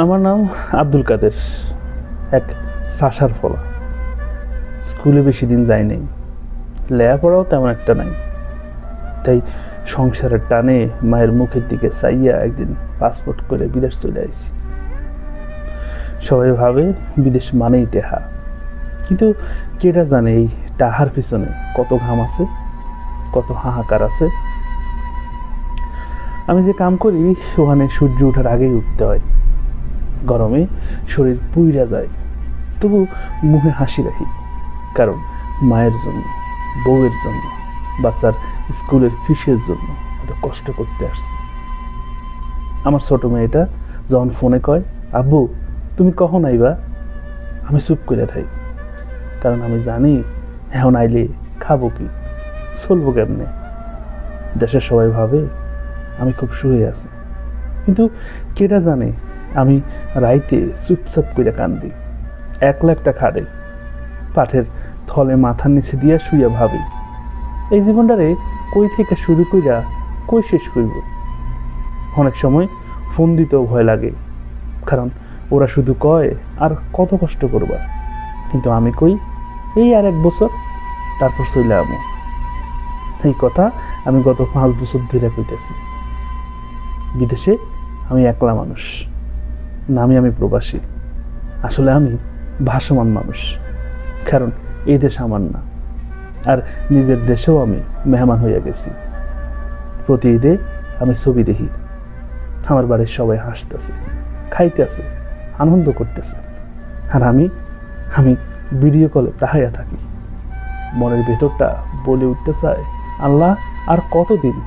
আমার নাম আব্দুল কাদের, এক সাশার ফলা। স্কুলে বেশি দিন যাই নাই, লেখাপড়াও তেমন একটা নাই, তাই সংসারের টানে মায়ের মুখের দিকে চাইয়া একদিন পাসপোর্ট করে বিদেশ চলে আসি। সবাই ভাবে বিদেশ মানেই টেহা, কিন্তু কেটা জানে এই টাহার পিছনে কত ঘাম আছে, কত হাহাকার আছে। আমি যে কাম করি ওখানে সূর্য ওঠার আগেই উঠতে হয়, গরমে শরীর পুইরা যায়, তবু মুখে হাসি রাখি, কারণ মায়ের জন্য, বউয়ের জন্য, বাচ্চার স্কুলের ফিসের জন্য এত কষ্ট করতে আসছে। আমার ছোট মেয়েটা যখন ফোনে কয় আব্বু তুমি কখন আইবা, আমি চুপ করে থাকি, কারণ আমি জানি এখন আইলে খাবো কি, চলবো কেমনে। দেশের সবাই ভাবে আমি খুব শুয়ে আছি, কিন্তু কেটা জানে আমি রাইতে চুপচাপ করে কান্দি, একলা একটা খাড়ে পাঠের থলে মাথার নিচে দিয়া শুইয়া ভাবি এই জীবনটারে কই থেকে শুরু কইরা কই শেষ করব। অনেক সময় ফোন দিতেও ভয় লাগে, কারণ ওরা শুধু কয় আর কত কষ্ট করবা, কিন্তু আমি কই এই আর 1 বছর, তারপর চলে আমো। এই কথা আমি গত 5 বছর ধরে কইতেছি। বিদেশে আমি একলা মানুষ, নামে আমি প্রবাসী, আসলে আমি ভাসমান মানুষ, কারণ এই দেশ আমার না, আর নিজের দেশেও আমি মেহমান হইয়া গেছি। প্রতি ঈদে আমি ছবি দেখি, আমার বাড়ির সবাই হাসতেছে, খাইতেছে, আনন্দ করতেছে, আর আমি ভিডিও কলে তাহাইয়া থাকি। মনের ভেতরটা বলে উঠতে চায় আল্লাহ আর কতদিন